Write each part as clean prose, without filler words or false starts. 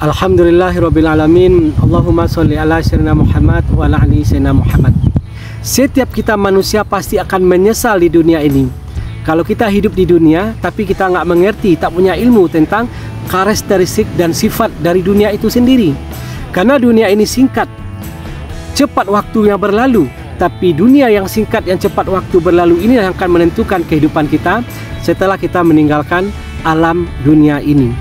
Alhamdulillahirabbil alamin. Allahumma sholli ala sayyidina Muhammad wa ala ali sayyidina Muhammad. Setiap kita manusia pasti akan menyesal di dunia ini. Kalau kita hidup di dunia tapi kita nggak mengerti, tak punya ilmu tentang karakteristik dan sifat dari dunia itu sendiri. Karena dunia ini singkat, cepat waktunya berlalu. Tapi dunia yang singkat, yang cepat waktu berlalu ini yang akan menentukan kehidupan kita setelah kita meninggalkan alam dunia ini.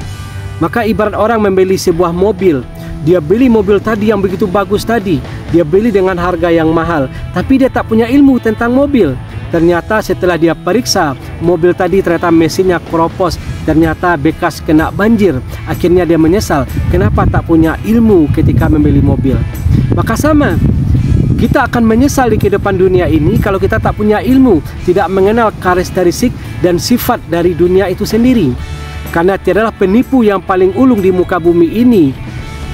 Maka ibarat orang membeli sebuah mobil, dia beli mobil tadi yang begitu bagus tadi, dia beli dengan harga yang mahal, tapi dia tak punya ilmu tentang mobil. Ternyata setelah dia periksa mobil tadi, ternyata mesinnya keropos, ternyata bekas kena banjir. Akhirnya dia menyesal, kenapa tak punya ilmu ketika membeli mobil. Maka sama, kita akan menyesal di kehidupan dunia ini kalau kita tak punya ilmu, tidak mengenal karakteristik dan sifat dari dunia itu sendiri. Karena tiadalah penipu yang paling ulung di muka bumi ini,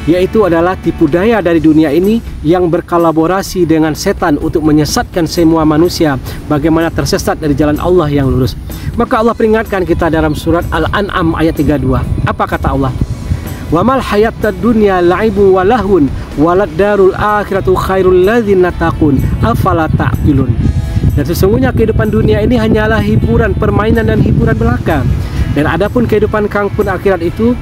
yaitu adalah tipu daya dari dunia ini yang berkolaborasi dengan setan untuk menyesatkan semua manusia bagaimana tersesat dari jalan Allah yang lurus. Maka Allah peringatkan kita dalam surat Al-An'am ayat 32. Apa kata Allah? Wa mal hayatud dunya la'ibun wa lahun walad darul akhiratu khairul ladzina taqun afala ta'qilun. Dan sesungguhnya kehidupan dunia ini hanyalah hiburan, permainan dan hiburan belaka. Dan adapun kehidupan kangkung akhirat itu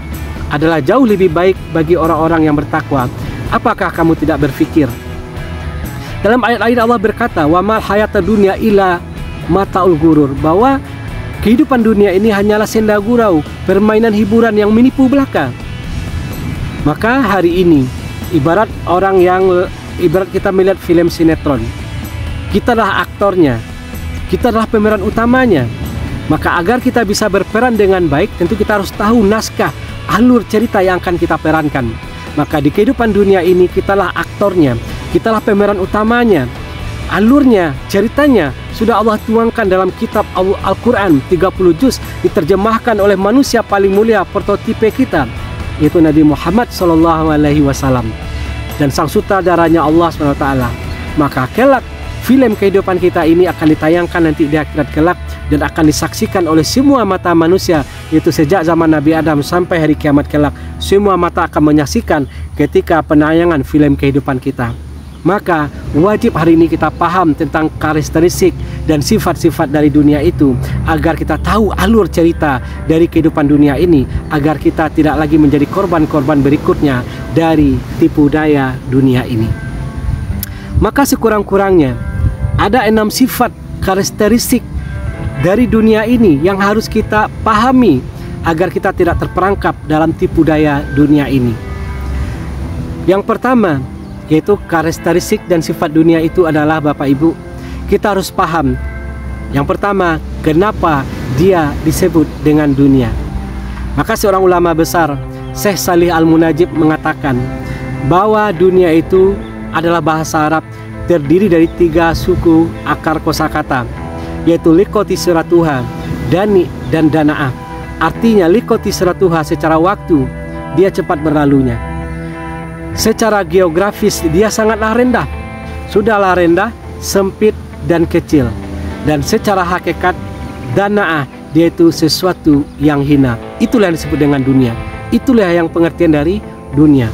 adalah jauh lebih baik bagi orang-orang yang bertakwa. Apakah kamu tidak berfikir? Dalam ayat lain Allah berkata, wa mal hayatud dunya illa mataul gurur, bahwa kehidupan dunia ini hanyalah senda gurau, permainan hiburan yang menipu belaka. Maka hari ini ibarat kita melihat film sinetron. Kita adalah aktornya, kita adalah pemeran utamanya. Maka agar kita bisa berperan dengan baik, tentu kita harus tahu naskah, alur cerita yang akan kita perankan. Maka di kehidupan dunia ini kitalah aktornya, kitalah pemeran utamanya. Alurnya, ceritanya sudah Allah tuangkan dalam kitab Al-Quran 30 juz, diterjemahkan oleh manusia paling mulia, prototipe kita, yaitu Nabi Muhammad SAW, dan sang sutradaranya Allah SWT. Maka kelak film kehidupan kita ini akan ditayangkan nanti di akhirat kelak dan akan disaksikan oleh semua mata manusia, yaitu sejak zaman Nabi Adam sampai hari kiamat kelak. Semua mata akan menyaksikan ketika penayangan film kehidupan kita. Maka wajib hari ini kita paham tentang karakteristik dan sifat-sifat dari dunia itu, agar kita tahu alur cerita dari kehidupan dunia ini, agar kita tidak lagi menjadi korban-korban berikutnya dari tipu daya dunia ini. Maka sekurang-kurangnya ada 6 sifat karakteristik dari dunia ini yang harus kita pahami agar kita tidak terperangkap dalam tipu daya dunia ini. Yang pertama, yaitu karakteristik dan sifat dunia itu adalah, Bapak Ibu, kita harus paham. Yang pertama, kenapa dia disebut dengan dunia. Maka seorang ulama besar, Syekh Salih Al-Munajib, mengatakan bahwa dunia itu adalah bahasa Arab terdiri dari 3 suku akar kosakata, yaitu likoti suratuha, dani, dan dana'ah. Artinya likoti suratuha secara waktu dia cepat berlalunya, secara geografis dia sangatlah rendah, sudahlah rendah, sempit dan kecil, dan secara hakikat dana'ah, dia itu sesuatu yang hina. Itulah yang disebut dengan dunia. Itulah yang pengertian dari dunia,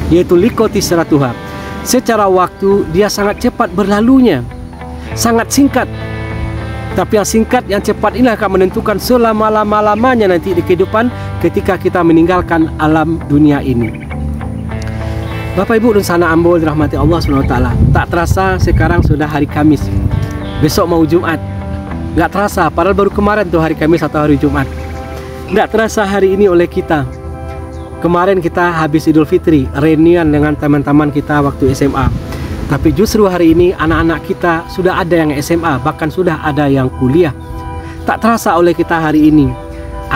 yaitu likoti suratuha. Secara waktu dia sangat cepat berlalunya, sangat singkat. Tapi yang singkat, yang cepat inilah akan menentukan selama-lamanya nanti di kehidupan ketika kita meninggalkan alam dunia ini. Bapak Ibu dan sanak ambul dirahmati Allah SWT, tak terasa sekarang sudah hari Kamis, besok mau Jumat. Nggak terasa, padahal baru kemarin tuh hari Kamis atau hari Jumat. Nggak terasa hari ini oleh kita. Kemarin kita habis Idul Fitri, reunian dengan teman-teman kita waktu SMA. Tapi justru hari ini anak-anak kita sudah ada yang SMA, bahkan sudah ada yang kuliah. Tak terasa oleh kita hari ini,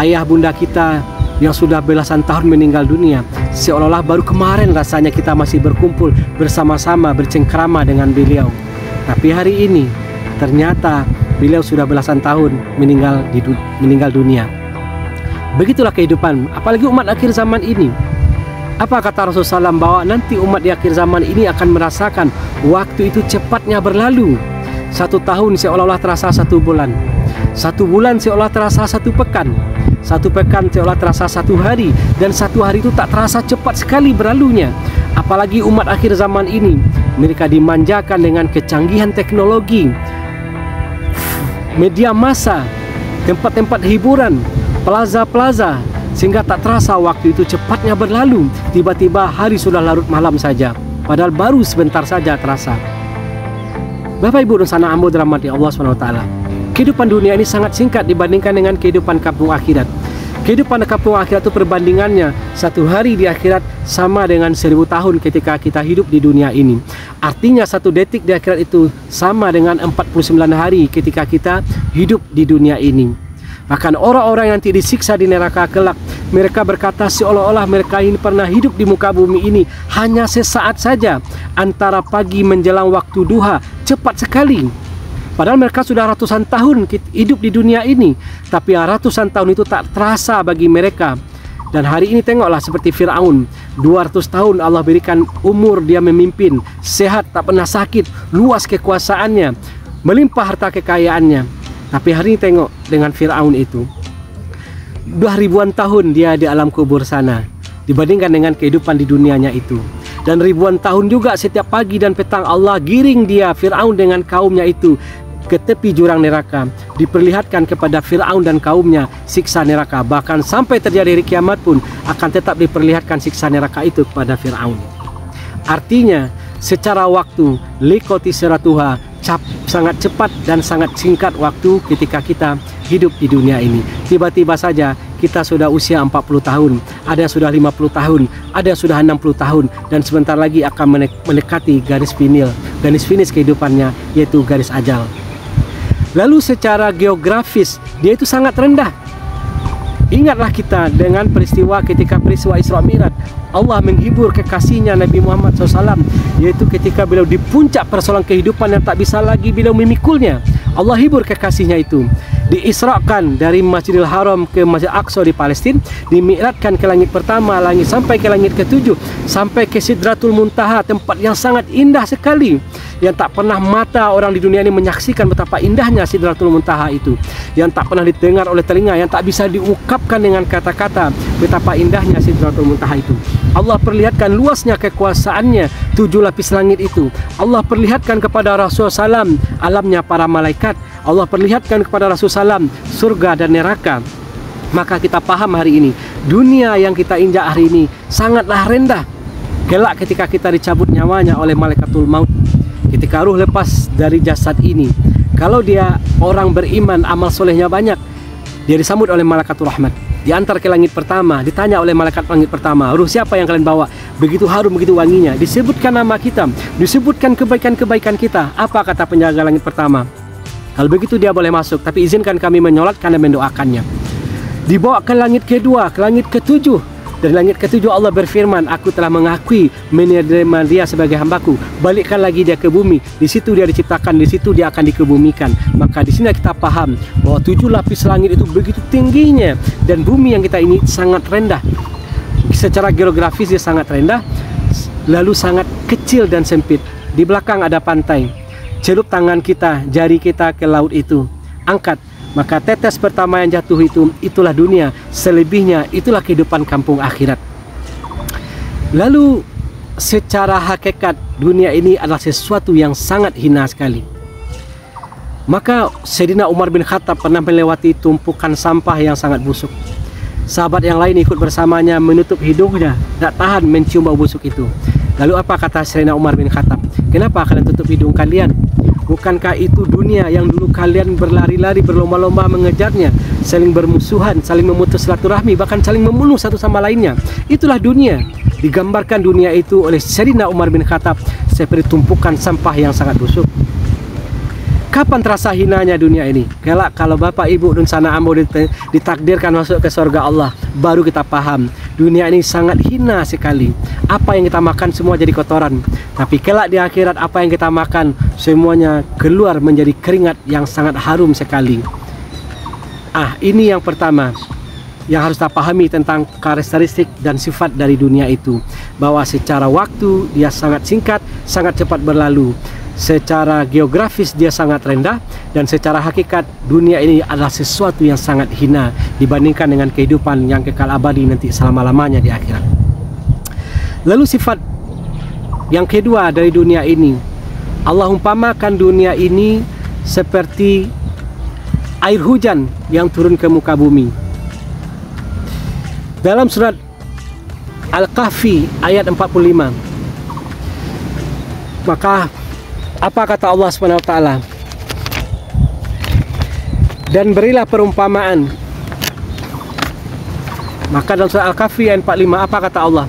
ayah bunda kita yang sudah belasan tahun meninggal dunia, seolah-olah baru kemarin rasanya kita masih berkumpul bersama-sama bercengkrama dengan beliau. Tapi hari ini ternyata beliau sudah belasan tahun meninggal dunia. Begitulah kehidupan, apalagi umat akhir zaman ini. Apa kata Rasulullah SAW, bahwa nanti umat di akhir zaman ini akan merasakan waktu itu cepatnya berlalu. 1 tahun seolah-olah terasa 1 bulan, 1 bulan seolah terasa 1 pekan, Satu pekan seolah terasa satu hari, dan satu hari itu tak terasa cepat sekali berlalunya. Apalagi umat akhir zaman ini, mereka dimanjakan dengan kecanggihan teknologi, media massa, tempat-tempat hiburan, plaza-plaza, sehingga tak terasa waktu itu cepatnya berlalu. Tiba-tiba hari sudah larut malam saja, padahal baru sebentar saja terasa. Bapak Ibu dan sanak ambo dirahmati Allah SWT, kehidupan dunia ini sangat singkat dibandingkan dengan kehidupan kampung akhirat. Kehidupan kampung akhirat itu perbandingannya, satu hari di akhirat sama dengan 1000 tahun ketika kita hidup di dunia ini. Artinya satu detik di akhirat itu sama dengan 49 hari ketika kita hidup di dunia ini. Bahkan orang-orang yang tidak disiksa di neraka kelak, mereka berkata seolah-olah mereka ini pernah hidup di muka bumi ini hanya sesaat saja, antara pagi menjelang waktu duha, cepat sekali. Padahal mereka sudah ratusan tahun hidup di dunia ini, tapi ratusan tahun itu tak terasa bagi mereka. Dan hari ini tengoklah seperti Fir'aun, 200 tahun Allah berikan umur dia memimpin, sehat, tak pernah sakit, luas kekuasaannya, melimpah harta kekayaannya. Tapi hari ini tengok dengan Fir'aun itu, 2000-an tahun dia di alam kubur sana dibandingkan dengan kehidupan di dunianya itu. Dan ribuan tahun juga setiap pagi dan petang Allah giring dia, Fir'aun dengan kaumnya itu, ke tepi jurang neraka. Diperlihatkan kepada Fir'aun dan kaumnya siksa neraka. Bahkan sampai terjadi hari kiamat pun akan tetap diperlihatkan siksa neraka itu kepada Fir'aun. Artinya secara waktu likoti seratuha, sangat cepat dan sangat singkat waktu ketika kita hidup di dunia ini. Tiba-tiba saja kita sudah usia 40 tahun, ada yang sudah 50 tahun, ada yang sudah 60 tahun, dan sebentar lagi akan mendekati garis finish kehidupannya, yaitu garis ajal. Lalu secara geografis dia itu sangat rendah. Ingatlah kita dengan peristiwa Isra Mi'raj, Allah menghibur kekasihnya Nabi Muhammad SAW, yaitu ketika beliau di puncak persoalan kehidupan yang tak bisa lagi beliau memikulnya. Allah hibur kekasihnya itu, diisrakan dari Masjidil Haram ke Masjid Aqsa di Palestina, dimi'rajkan ke langit pertama, sampai ke langit ke-7, sampai ke Sidratul Muntaha, tempat yang sangat indah sekali, yang tak pernah mata orang di dunia ini menyaksikan betapa indahnya Sidratul Muntaha itu, yang tak pernah didengar oleh telinga, yang tak bisa diungkapkan dengan kata-kata betapa indahnya Sidratul Muntaha itu. Allah perlihatkan luasnya kekuasaannya, 7 lapis langit itu. Allah perlihatkan kepada Rasulullah SAW alamnya para malaikat. Allah perlihatkan kepada Rasulullah SAW surga dan neraka. Maka kita paham hari ini, dunia yang kita injak hari ini sangatlah rendah. Kelak ketika kita dicabut nyawanya oleh malaikatul maut, ketika ruh lepas dari jasad ini, kalau dia orang beriman, amal solehnya banyak, dia disambut oleh malaikatul rahmat, diantar ke langit pertama, ditanya oleh malaikat langit pertama, ruh siapa yang kalian bawa? Begitu harum, begitu wanginya, disebutkan nama kita, disebutkan kebaikan-kebaikan kita. Apa kata penjaga langit pertama? Kalau begitu dia boleh masuk, tapi izinkan kami menyolatkan dan mendoakannya. Dibawa ke langit kedua, ke langit ke-7. Dari langit ke-7 Allah berfirman, aku telah mengakui menerima dia sebagai hambaku. Balikkan lagi dia ke bumi. Di situ dia diciptakan, di situ dia akan dikebumikan. Maka di sini kita paham bahwa 7 lapis langit itu begitu tingginya, dan bumi yang kita ini sangat rendah. Secara geografis dia sangat rendah, lalu sangat kecil dan sempit. Di belakang ada pantai. Celup tangan kita, jari kita ke laut itu, angkat, maka tetes pertama yang jatuh itu, itulah dunia. Selebihnya itulah kehidupan kampung akhirat. Lalu secara hakikat dunia ini adalah sesuatu yang sangat hina sekali. Maka Sayyidina Umar bin Khattab pernah melewati tumpukan sampah yang sangat busuk. Sahabat yang lain ikut bersamanya menutup hidungnya, tak tahan mencium bau busuk itu. Lalu apa kata Sayyidina Umar bin Khattab? Kenapa kalian tutup hidung kalian? Bukankah itu dunia yang dulu kalian berlari-lari, berlomba-lomba mengejarnya, saling bermusuhan, saling memutus silaturahmi, bahkan saling membunuh satu sama lainnya? Itulah dunia. Digambarkan dunia itu oleh Sayyidina Umar bin Khattab seperti tumpukan sampah yang sangat busuk. Kapan terasa hinanya dunia ini? Kelak kalau Bapak Ibu dan sanak ambo ditakdirkan masuk ke surga Allah, baru kita paham dunia ini sangat hina sekali. Apa yang kita makan semua jadi kotoran, tapi kelak di akhirat apa yang kita makan semuanya keluar menjadi keringat yang sangat harum sekali. Ini yang pertama yang harus kita pahami tentang karakteristik dan sifat dari dunia itu, bahwa secara waktu dia sangat singkat, sangat cepat berlalu. Secara geografis dia sangat rendah, dan secara hakikat dunia ini adalah sesuatu yang sangat hina, dibandingkan dengan kehidupan yang kekal abadi nanti selama-lamanya di akhirat. Lalu sifat yang kedua dari dunia ini, Allah umpamakan dunia ini seperti air hujan yang turun ke muka bumi. Dalam surat Al-Kahfi ayat 45, maka apa kata Allah SWT? Dan berilah perumpamaan. Maka dalam surah Al-Kahfi ayat 45 apa kata Allah?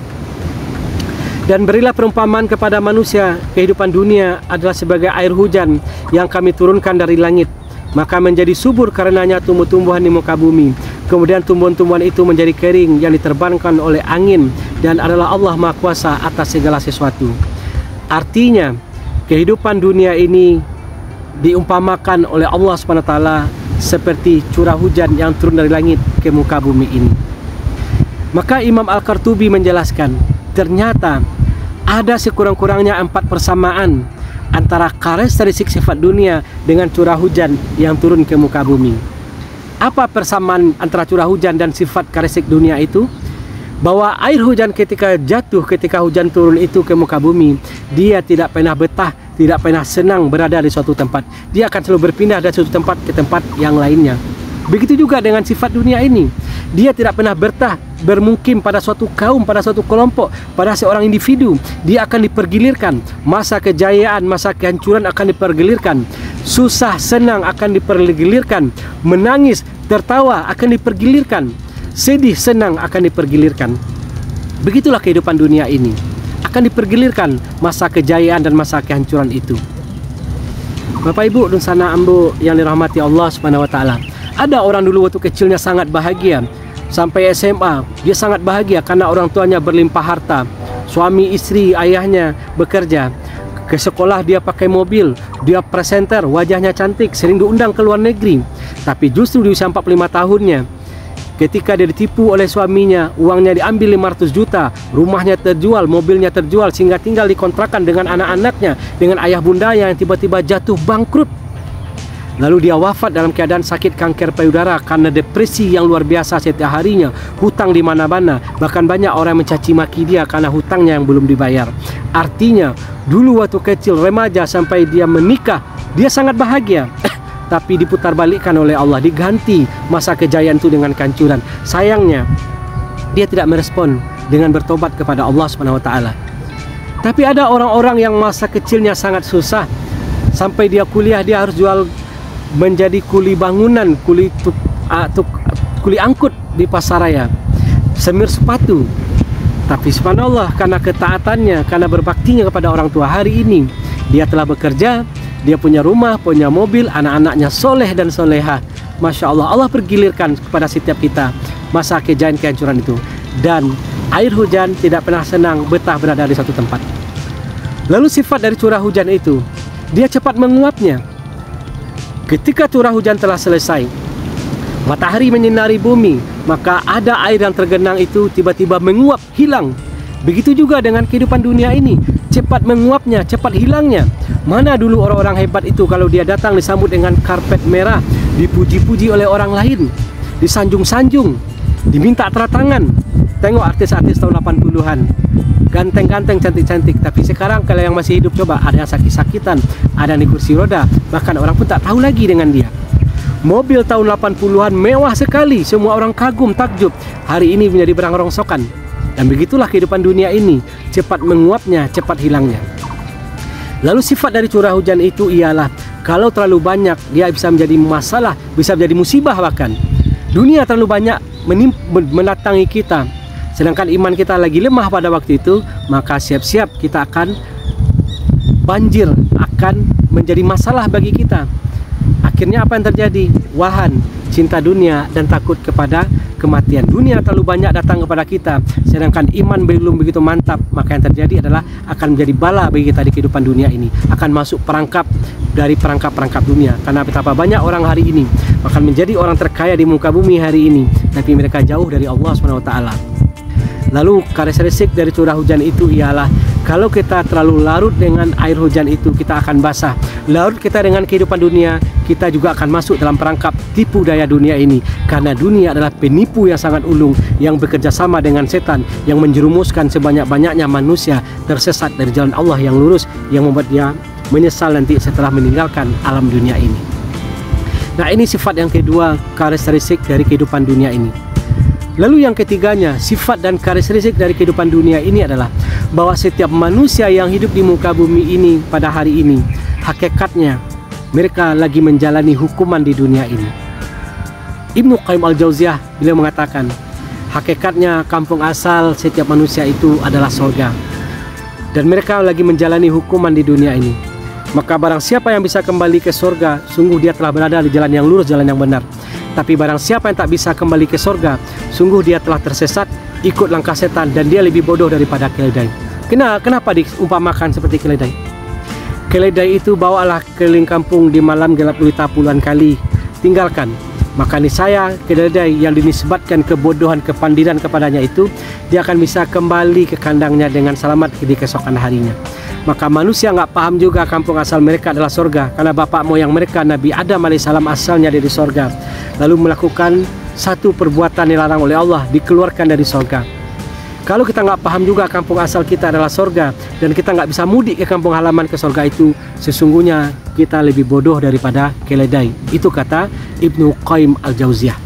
Dan berilah perumpamaan kepada manusia, kehidupan dunia adalah sebagai air hujan yang kami turunkan dari langit, maka menjadi subur karenanya tumbuh-tumbuhan di muka bumi. Kemudian tumbuhan-tumbuhan itu menjadi kering yang diterbangkan oleh angin, dan adalah Allah Maha Kuasa atas segala sesuatu. Artinya, kehidupan dunia ini diumpamakan oleh Allah SWT seperti curah hujan yang turun dari langit ke muka bumi ini. Maka Imam Al-Qurtubi menjelaskan, ternyata ada sekurang-kurangnya 4 persamaan antara karakteristik sifat dunia dengan curah hujan yang turun ke muka bumi. Apa persamaan antara curah hujan dan sifat karakteristik dunia itu? Bahwa air hujan ketika jatuh, ketika hujan turun itu ke muka bumi, dia tidak pernah betah, tidak pernah senang berada di suatu tempat. Dia akan selalu berpindah dari suatu tempat ke tempat yang lainnya. Begitu juga dengan sifat dunia ini. Dia tidak pernah betah, bermukim pada suatu kaum, pada suatu kelompok, pada seorang individu. Dia akan dipergilirkan. Masa kejayaan, masa kehancuran akan dipergilirkan. Susah, senang akan dipergilirkan. Menangis, tertawa akan dipergilirkan. Sedih, senang akan dipergilirkan. Begitulah kehidupan dunia ini. Akan dipergilirkan masa kejayaan dan masa kehancuran itu. Bapak Ibu dan sana ambo yang dirahmati Allah SWT. Ada orang dulu waktu kecilnya sangat bahagia. Sampai SMA dia sangat bahagia karena orang tuanya berlimpah harta. Suami, istri, ayahnya bekerja. Ke sekolah dia pakai mobil. Dia presenter, wajahnya cantik, sering diundang ke luar negeri. Tapi justru di usia 45 tahunnya, ketika dia ditipu oleh suaminya, uangnya diambil 500 juta, rumahnya terjual, mobilnya terjual, sehingga tinggal dikontrakan dengan anak-anaknya, dengan ayah bundanya yang tiba-tiba jatuh bangkrut. Lalu dia wafat dalam keadaan sakit kanker payudara karena depresi yang luar biasa setiap harinya, hutang di mana-mana, bahkan banyak orang mencaci maki dia karena hutangnya yang belum dibayar. Artinya, dulu waktu kecil, remaja sampai dia menikah, dia sangat bahagia. Tapi diputar balikkan oleh Allah, diganti masa kejayaan itu dengan kehancuran. Sayangnya dia tidak merespon dengan bertobat kepada Allah SWT. Tapi ada orang-orang yang masa kecilnya sangat susah, sampai dia kuliah dia harus jual, menjadi kuli bangunan, kuli angkut di pasaraya, semir sepatu. Tapi subhanallah, karena ketaatannya, karena berbaktinya kepada orang tua, hari ini dia telah bekerja, dia punya rumah, punya mobil, anak-anaknya soleh dan soleha. Masya Allah, Allah pergilirkan kepada setiap kita masa kejayaan kehancuran itu. Dan air hujan tidak pernah senang betah berada di satu tempat. Lalu sifat dari curah hujan itu, dia cepat menguapnya. Ketika curah hujan telah selesai, matahari menyinari bumi, maka ada air yang tergenang itu tiba-tiba menguap, hilang. Begitu juga dengan kehidupan dunia ini, cepat menguapnya, cepat hilangnya. Mana dulu orang-orang hebat itu kalau dia datang disambut dengan karpet merah, dipuji-puji oleh orang lain, disanjung-sanjung, diminta tanda tangan. Tengok artis-artis tahun 80-an, ganteng-ganteng, cantik-cantik. Tapi sekarang kalau yang masih hidup, coba ada yang sakit-sakitan, ada yang di kursi roda, bahkan orang pun tak tahu lagi dengan dia. Mobil tahun 80-an mewah sekali, semua orang kagum, takjub. Hari ini menjadi barang rongsokan. Dan begitulah kehidupan dunia ini, cepat menguapnya, cepat hilangnya. Lalu sifat dari curah hujan itu ialah, kalau terlalu banyak, dia bisa menjadi masalah, bisa menjadi musibah bahkan. Dunia terlalu banyak mendatangi kita, sedangkan iman kita lagi lemah pada waktu itu, maka siap-siap kita akan banjir, akan menjadi masalah bagi kita. Akhirnya apa yang terjadi? Wahan, cinta dunia, dan takut kepada kematian. Dunia terlalu banyak datang kepada kita, sedangkan iman belum begitu mantap, maka yang terjadi adalah akan menjadi bala bagi kita di kehidupan dunia ini. Akan masuk perangkap dari perangkap-perangkap dunia. Karena betapa banyak orang hari ini akan menjadi orang terkaya di muka bumi hari ini, tapi mereka jauh dari Allah SWT. Lalu karakteristik dari curah hujan itu ialah kalau kita terlalu larut dengan air hujan itu, kita akan basah. Larut kita dengan kehidupan dunia, kita juga akan masuk dalam perangkap tipu daya dunia ini. Karena dunia adalah penipu yang sangat ulung, yang bekerja sama dengan setan, yang menjerumuskan sebanyak-banyaknya manusia tersesat dari jalan Allah yang lurus, yang membuat dia menyesal nanti setelah meninggalkan alam dunia ini. Nah, ini sifat yang kedua, karakteristik dari kehidupan dunia ini. Lalu yang ketiganya, sifat dan karakteristik dari kehidupan dunia ini adalah bahwa setiap manusia yang hidup di muka bumi ini pada hari ini, hakikatnya mereka lagi menjalani hukuman di dunia ini. Ibnu Qayyim al-Jauziyah beliau mengatakan, hakikatnya kampung asal setiap manusia itu adalah surga, dan mereka lagi menjalani hukuman di dunia ini. Maka barang siapa yang bisa kembali ke surga, sungguh dia telah berada di jalan yang lurus, jalan yang benar. Tapi barang siapa yang tak bisa kembali ke surga, sungguh dia telah tersesat, ikut langkah setan, dan dia lebih bodoh daripada keledai. Kenapa diumpamakan seperti keledai? Keledai itu bawalah keliling kampung di malam gelap gulita puluhan kali, tinggalkan. Maka niscaya keledai yang dinisbatkan kebodohan, kepandiran kepadanya itu, dia akan bisa kembali ke kandangnya dengan selamat di keesokan harinya. Maka manusia nggak paham juga kampung asal mereka adalah surga, karena bapak moyang mereka Nabi Adam alaihissalam asalnya dari surga, lalu melakukan satu perbuatan yang dilarang oleh Allah, dikeluarkan dari surga. Kalau kita nggak paham juga kampung asal kita adalah surga, dan kita nggak bisa mudik ke kampung halaman ke surga itu, sesungguhnya kita lebih bodoh daripada keledai. Itu kata Ibnu Qayyim al-Jauziyah.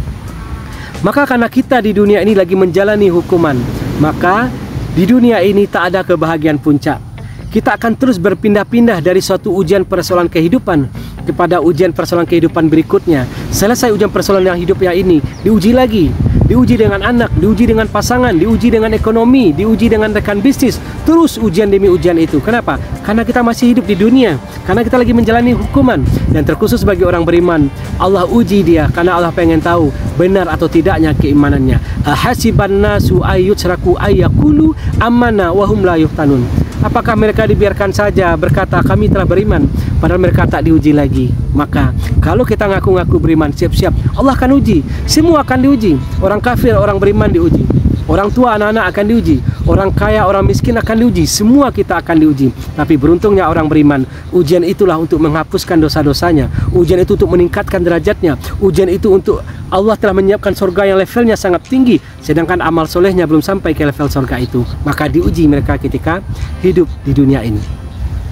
Maka karena kita di dunia ini lagi menjalani hukuman, maka di dunia ini tak ada kebahagiaan puncak. Kita akan terus berpindah-pindah dari suatu ujian persoalan kehidupan kepada ujian persoalan kehidupan berikutnya. Selesai ujian persoalan yang hidupnya ini, diuji lagi. Diuji dengan anak, diuji dengan pasangan, diuji dengan ekonomi, diuji dengan rekan bisnis. Terus ujian demi ujian itu. Kenapa? Karena kita masih hidup di dunia, karena kita lagi menjalani hukuman. Dan terkhusus bagi orang beriman, Allah uji dia karena Allah pengen tahu benar atau tidaknya keimanannya. Ahasiban nasu ayyutsraku ayyakulu amanna wa hum la yuftanun. Apakah mereka dibiarkan saja berkata kami telah beriman, padahal mereka tak diuji lagi? Maka kalau kita ngaku-ngaku beriman, siap-siap Allah akan uji. Semua akan diuji. Orang kafir, orang beriman diuji. Orang tua, anak-anak akan diuji. Orang kaya, orang miskin akan diuji. Semua kita akan diuji. Tapi beruntungnya orang beriman, ujian itulah untuk menghapuskan dosa-dosanya. Ujian itu untuk meningkatkan derajatnya. Ujian itu untuk Allah telah menyiapkan surga yang levelnya sangat tinggi, sedangkan amal solehnya belum sampai ke level surga itu. Maka diuji mereka ketika hidup di dunia ini.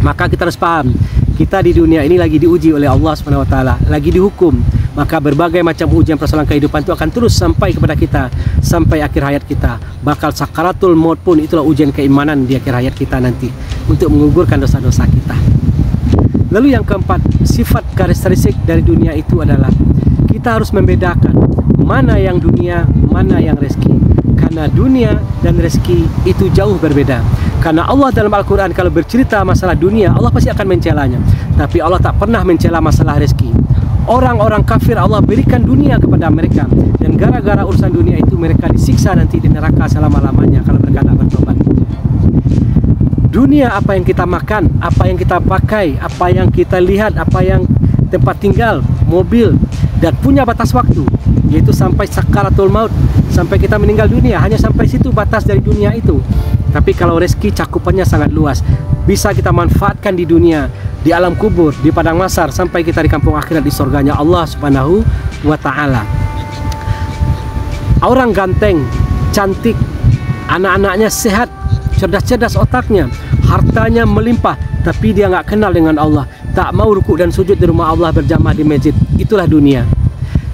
Maka kita harus paham, kita di dunia ini lagi diuji oleh Allah SWT, lagi dihukum. Maka berbagai macam ujian persoalan kehidupan itu akan terus sampai kepada kita sampai akhir hayat kita. Bakal sakaratul maut pun itulah ujian keimanan di akhir hayat kita nanti, untuk menggugurkan dosa-dosa kita. Lalu yang keempat, sifat karakteristik dari dunia itu adalah kita harus membedakan mana yang dunia, mana yang rezeki. Karena dunia dan rezeki itu jauh berbeda. Karena Allah dalam Al-Quran kalau bercerita masalah dunia, Allah pasti akan mencelanya. Tapi Allah tak pernah mencela masalah rezeki. Orang-orang kafir Allah berikan dunia kepada mereka, dan gara-gara urusan dunia itu mereka disiksa nanti di neraka selama-lamanya kalau mereka tak bertobat. Dunia apa yang kita makan, apa yang kita pakai, apa yang kita lihat, apa yang tempat tinggal, mobil, dan punya batas waktu, yaitu sampai sakaratul maut, sampai kita meninggal dunia. Hanya sampai situ batas dari dunia itu. Tapi kalau rezeki cakupannya sangat luas, bisa kita manfaatkan di dunia, di alam kubur, di padang mahsyar, sampai kita di kampung akhirat, di surganya Allah Subhanahu wa Ta'ala. Orang ganteng, cantik, anak-anaknya sehat, cerdas-cerdas otaknya, hartanya melimpah, tapi dia nggak kenal dengan Allah, tak mau rukuk dan sujud di rumah Allah berjamaah di masjid. Itulah dunia.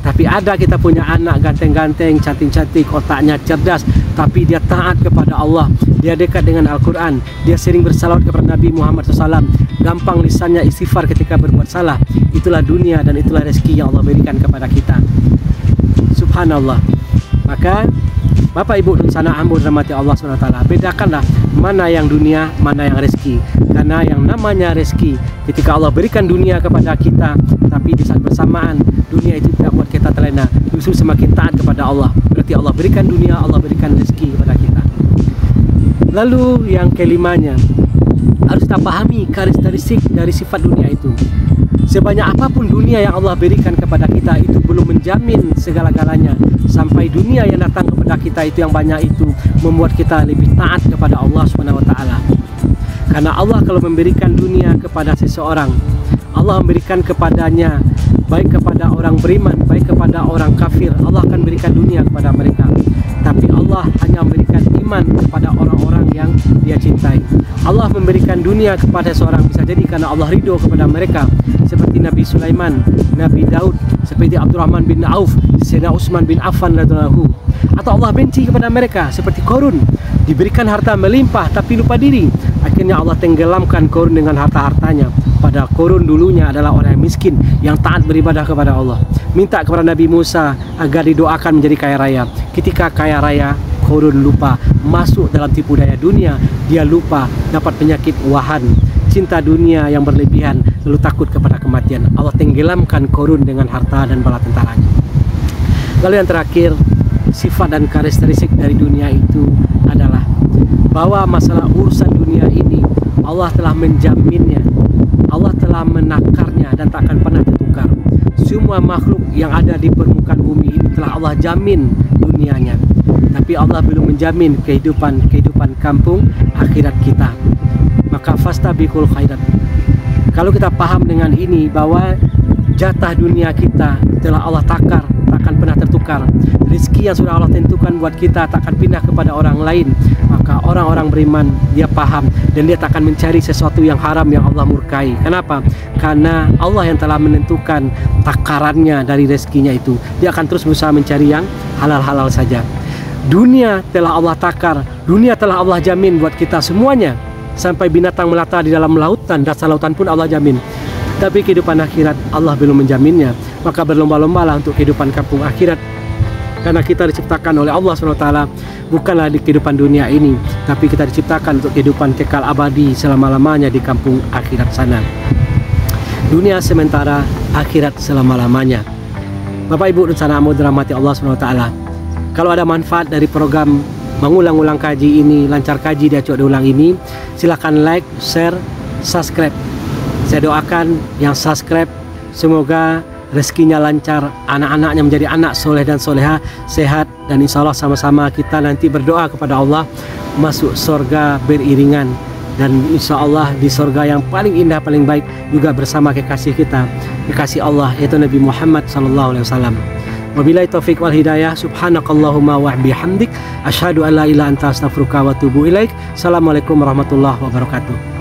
Tapi ada kita punya anak ganteng-ganteng, cantik-cantik, otaknya cerdas, tapi dia taat kepada Allah, dia dekat dengan Al-Quran, dia sering bersalawat kepada Nabi Muhammad SAW, gampang lisannya istighfar ketika berbuat salah. Itulah dunia dan itulah rezeki yang Allah berikan kepada kita. Subhanallah. Maka Bapak Ibu dan sanak hamba dirahmati Allah SWT, bedakanlah mana yang dunia, mana yang rezeki. Karena yang namanya rezeki, ketika Allah berikan dunia kepada kita, tapi di saat bersamaan dunia itu tidak buat kita terlena, justru semakin taat kepada Allah. Berarti Allah berikan dunia, Allah berikan rezeki kepada kita. Lalu yang kelimanya, harus kita pahami karakteristik dari sifat dunia itu. Sebanyak apapun dunia yang Allah berikan kepada kita, itu belum menjamin segala-galanya. Sampai dunia yang datang kepada kita itu yang banyak itu membuat kita lebih taat kepada Allah SWT. Karena Allah kalau memberikan dunia kepada seseorang, Allah memberikan kepadanya, baik kepada orang beriman, baik kepada orang kafir, Allah akan berikan dunia kepada mereka. Tapi Allah hanya memberikan iman kepada orang-orang yang Dia cintai. Allah memberikan dunia kepada seorang bisa jadi karena Allah ridho kepada mereka, seperti Nabi Sulaiman, Nabi Daud, seperti Abdurrahman bin Auf, Sayyidina Utsman bin Affan radhiyallahu. Atau Allah benci kepada mereka, seperti Qarun, diberikan harta melimpah tapi lupa diri. Akhirnya Allah tenggelamkan Qarun dengan harta-hartanya. Pada Qarun dulunya adalah orang yang miskin, yang taat beribadah kepada Allah. Minta kepada Nabi Musa agar didoakan menjadi kaya raya. Ketika kaya raya, Qarun lupa, masuk dalam tipu daya dunia. Dia lupa, dapat penyakit wahan, cinta dunia yang berlebihan, lalu takut kepada kematian. Allah tenggelamkan Qarun dengan harta dan bala tentaranya. Lalu yang terakhir, sifat dan karakteristik dari dunia itu adalah bahwa masalah urusan dunia ini Allah telah menjaminnya, Allah telah menakarnya dan tak akan pernah tertukar. Semua makhluk yang ada di permukaan bumi ini telah Allah jamin dunianya, tapi Allah belum menjamin kehidupan kampung akhirat kita. Maka fastabiqul khairat. Kalau kita paham dengan ini bahwa jatah dunia kita telah Allah takar, tak akan pernah tertukar. Rezeki yang sudah Allah tentukan buat kita tak akan pindah kepada orang lain. Maka orang-orang beriman, dia paham dan dia tak akan mencari sesuatu yang haram yang Allah murkai. Kenapa? Karena Allah yang telah menentukan takarannya dari rezekinya itu. Dia akan terus berusaha mencari yang halal-halal saja. Dunia telah Allah takar, dunia telah Allah jamin buat kita semuanya. Sampai binatang melata di dalam lautan, dasar lautan pun Allah jamin. Tapi kehidupan akhirat Allah belum menjaminnya. Maka berlomba-lombalah untuk kehidupan kampung akhirat. Karena kita diciptakan oleh Allah SWT bukanlah di kehidupan dunia ini, tapi kita diciptakan untuk kehidupan kekal abadi selama-lamanya di kampung akhirat sana. Dunia sementara, akhirat selama-lamanya. Bapak Ibu dan sanak dirahmati Allah SWT, kalau ada manfaat dari program mengulang-ulang kaji ini, lancar kaji dia coba diulang ini, silakan like, share, subscribe. Saya doakan yang subscribe semoga rezekinya lancar, anak-anaknya menjadi anak soleh dan soleha, sehat, dan insya Allah sama-sama kita nanti berdoa kepada Allah masuk surga beriringan, dan insya Allah di surga yang paling indah, paling baik juga bersama kekasih kita, kekasih Allah yaitu Nabi Muhammad SAW. Wabillahi taufiq wal hidayah. Subhanakallahumma wa bihamdik, asyhadu an la ilaha illa anta astaghfiruka wa atubu ilaik. Assalamualaikum warahmatullahi wabarakatuh.